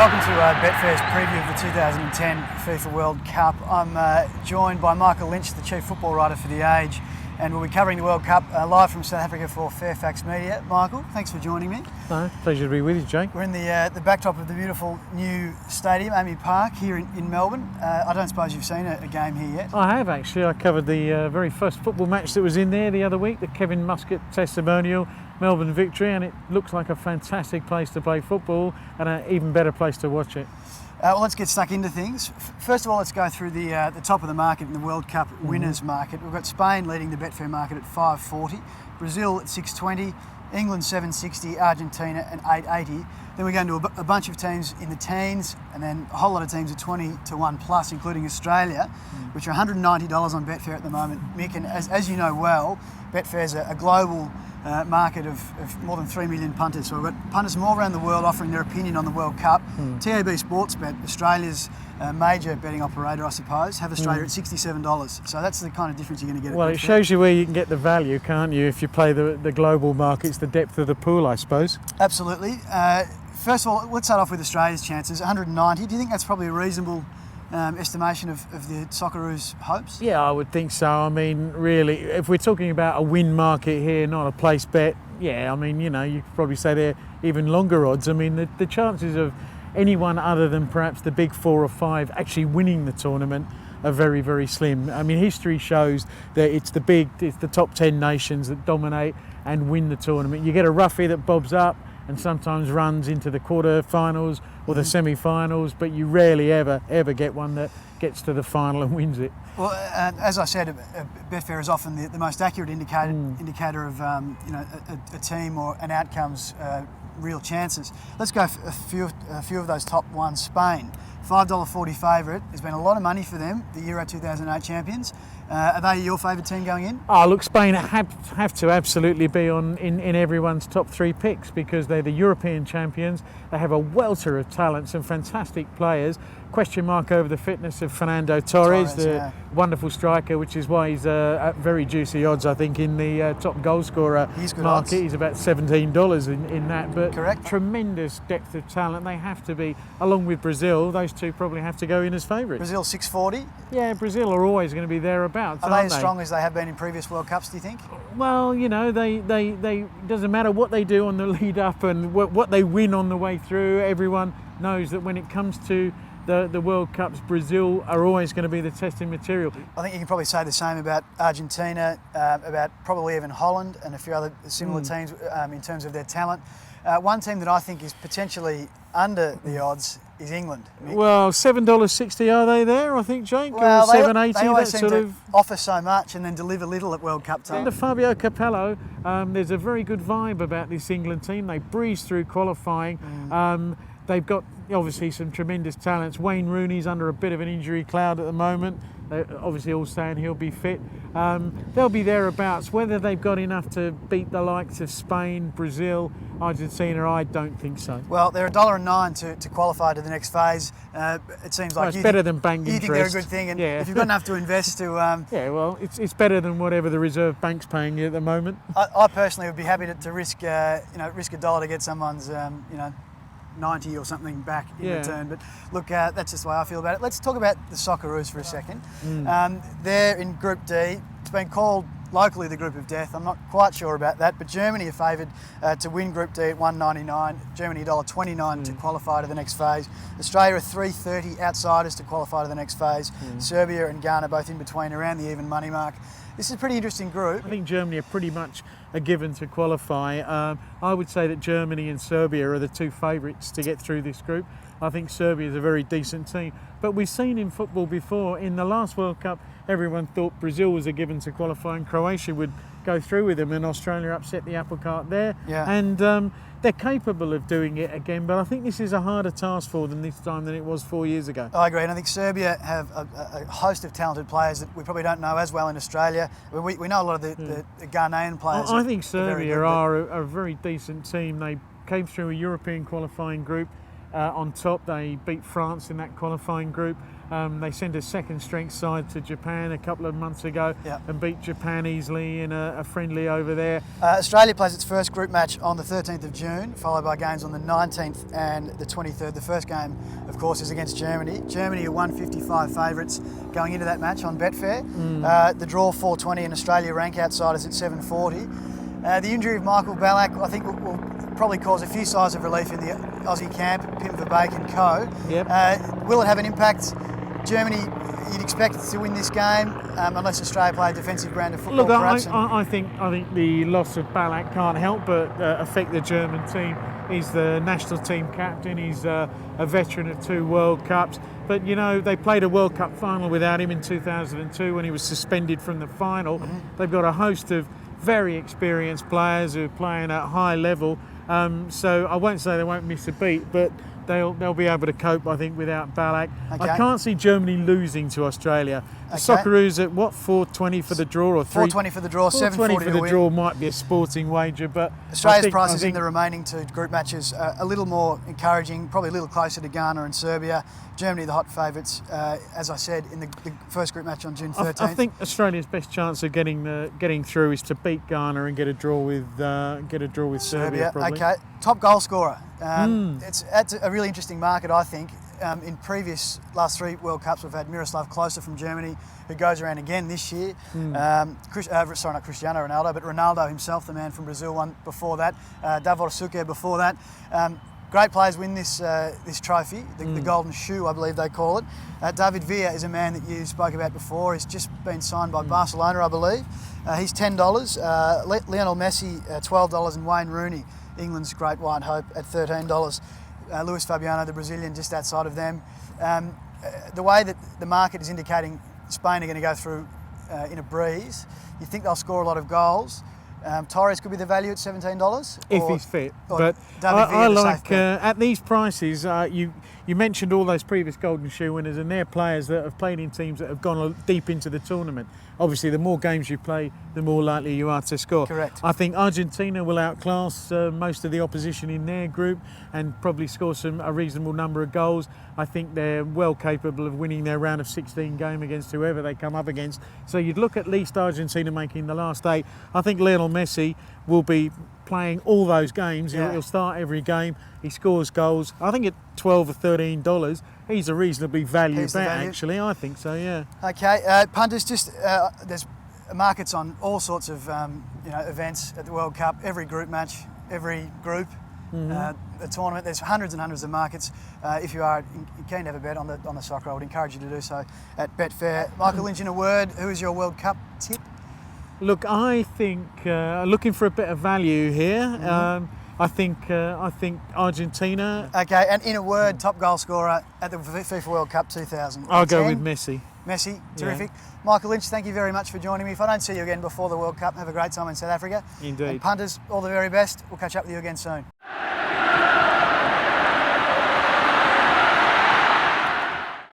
welcome to Betfair's preview of the 2010 FIFA World Cup. I'm joined by Michael Lynch, the chief football writer for The Age, and we'll be covering the World Cup live from South Africa for Fairfax Media. Michael, thanks for joining me. No, pleasure to be with you, Jake. We're in the backdrop of the beautiful new stadium, AAMI Park, here in Melbourne. I don't suppose you've seen a game here yet? I have actually. I covered the very first football match that was in there the other week, the Kevin Muscat testimonial, Melbourne victory, and it looks like a fantastic place to play football and an even better place to watch it. Well, let's get stuck into things. First of all, let's go through the top of the market in the World Cup winners market. We've got Spain leading the Betfair market at 540, Brazil at 620, England 760, Argentina at 880. Then we go into a bunch of teams in the teens, and then a whole lot of teams at 20 to 1 plus, including Australia, which are $190 on Betfair at the moment. Mick, and as you know well, Betfair's a global market of more than 3 million punters. So we've got punters from all around the world offering their opinion on the World Cup. TAB Sportsbet, Australia's major betting operator, I suppose, have Australia at $67. So that's the kind of difference you're going to get. Well, it shows you where you can get the value, can't you? If you play the global markets, the depth of the pool, I suppose. Absolutely. First of all, let's start off with Australia's chances. 190. Do you think that's probably a reasonable estimation of the Socceroos' hopes? Yeah, I would think so. I mean, really, if we're talking about a win market here, not a place bet, yeah, I mean, you know, you could probably say they're even longer odds. I mean, the chances of anyone other than perhaps the big 4 or 5 actually winning the tournament are very, very slim. I mean, history shows that it's the top 10 nations that dominate and win the tournament. You get a roughie that bobs up and sometimes runs into the quarter-finals or the semi-finals, but you rarely ever get one that gets to the final and wins it. Well, as I said, Betfair is often the most accurate indicator of a team or an outcome's real chances. Let's go for a few of those top ones. Spain, $5.40 favourite. There's been a lot of money for them, the Euro 2008 champions. Are they your favourite team going in? Oh, look, Spain have to absolutely be in everyone's top 3 picks because they're the European champions. They have a welter of talent, some fantastic players. Question mark over the fitness of Fernando Torres, the wonderful striker, which is why he's at very juicy odds, I think, in the top goal scorer market. Odds. He's about $17 in that, but correct. Tremendous depth of talent. They have to be, along with Brazil, those two probably have to go in as favourites. Brazil 640? Yeah, Brazil are always going to be thereabouts. Are they as strong as they have been in previous World Cups, do you think? Well, you know, they doesn't matter what they do on the lead up and what they win on the way through. Everyone knows that when it comes to the World Cups, Brazil are always going to be the testing material. I think you can probably say the same about Argentina, about probably even Holland and a few other similar teams in terms of their talent. One team that I think is potentially under the odds is England. Mick. Well, $7.60 are they there, I think, Jake? Well, or $7.80, they always that seem sort to of offer so much and then deliver little at World Cup time. Under Fabio Capello, there's a very good vibe about this England team. They breeze through qualifying. They've got obviously some tremendous talents. Wayne Rooney's under a bit of an injury cloud at the moment. They're obviously all saying he'll be fit. They'll be thereabouts. Whether they've got enough to beat the likes of Spain, Brazil, Argentina, I don't think so. Well, they're $1.09 to qualify to the next phase. It seems like it's better than bank you interest. think they're a good thing, and if you've got enough to invest to... yeah, well, it's better than whatever the Reserve Bank's paying you at the moment. I personally would be happy to risk $1 to get someone's 90 or something back in return. But look, that's just the way I feel about it. Let's talk about the Socceroos for a second. They're in Group D. It's been called locally the Group of Death. I'm not quite sure about that, but Germany are favoured to win Group D at $1.99. Germany $1.29 to qualify to the next phase. Australia are $3.30 outsiders to qualify to the next phase. Serbia and Ghana both in between, around the even money mark. This is a pretty interesting group. I think Germany are pretty much a given to qualify. I would say that Germany and Serbia are the 2 favourites to get through this group. I think Serbia is a very decent team. But we've seen in football before, in the last World Cup, everyone thought Brazil was a given to qualify and Croatia would go through with them, and Australia upset the apple cart there. And they're capable of doing it again, but I think this is a harder task for them this time than it was 4 years ago. I agree, and I think Serbia have a host of talented players that we probably don't know as well in Australia. We know a lot of the Ghanaian players. I think Serbia are a very decent team. They came through a European qualifying group on top. They beat France in that qualifying group. They sent a second strength side to Japan a couple of months ago Yeah. and beat Japan easily in a friendly over there. Australia plays its first group match on the 13th of June, followed by games on the 19th and the 23rd. The first game, of course, is against Germany. Germany are 155 favourites going into that match on Betfair. The draw 420 and Australia rank outsiders at 740. The injury of Michael Ballack, I think, will probably cause a few sighs of relief in the Aussie camp, Pim Verbeek and co. Yep. Will it have an impact? Germany, you'd expect to win this game unless Australia play a defensive brand of football. Look, perhaps. I think the loss of Ballack can't help but affect the German team. He's the national team captain. He's a veteran of 2 World Cups. But you know, they played a World Cup final without him in 2002 when he was suspended from the final. They've got a host of very experienced players who are playing at high level. So I won't say they won't miss a beat, but they'll be able to cope, I think, without Ballack. Okay. I can't see Germany losing to Australia. The Socceroos at what, 420 for the draw or 420 for the draw, 740 for to the win. draw might be a sporting wager, but Australia's I prices in think the remaining 2 group matches are a little more encouraging, probably a little closer to Ghana and Serbia. Germany, the hot favourites, as I said, in the first group match on June 13th. I think Australia's best chance of getting through is to beat Ghana and get a draw with Serbia. Probably. Okay, top goal scorer. That's a really interesting market, I think. In last 3 World Cups, we've had Miroslav Klose from Germany, who goes around again this year. Not Cristiano Ronaldo, but Ronaldo himself, the man from Brazil, won before that. Davor Suker before that. Great players win this trophy, the Golden Shoe, I believe they call it. David Villa is a man that you spoke about before. He's just been signed by Barcelona, I believe. He's $10. Lionel Messi, $12, and Wayne Rooney, England's great white hope, at $13. Luis Fabiano, the Brazilian, just outside of them. The way that the market is indicating Spain are going to go through in a breeze, you think they'll score a lot of goals. Torres could be the value at $17 if he's fit. or But David Villa, I the like safe bet. at these prices. You mentioned all those previous Golden Shoe winners, and they're players that have played in teams that have gone deep into the tournament. Obviously, the more games you play, the more likely you are to score. Correct. I think Argentina will outclass most of the opposition in their group and probably score a reasonable number of goals. I think they're well capable of winning their round of 16 game against whoever they come up against. So you'd look at least Argentina making the last 8. I think Lionel Messi will be playing all those games. Yeah. He'll start every game. He scores goals. I think at $12 or $13, he's a reasonably value He's the bet. value. Actually, I think so. Yeah. Okay, punters, there's markets on all sorts of events at the World Cup. Every group match, every group, the tournament. There's hundreds and hundreds of markets. If you are keen to have a bet on the soccer, I would encourage you to do so at Betfair. Michael Lynch, in a word, who is your World Cup tip? Look, I think looking for a bit of value here. I think Argentina. Okay, and in a word, top goal scorer at the FIFA World Cup 2000. I'll go with Messi. Messi, terrific. Michael Lynch, thank you very much for joining me. If I don't see you again before the World Cup, have a great time in South Africa. Indeed. And punters, all the very best. We'll catch up with you again soon.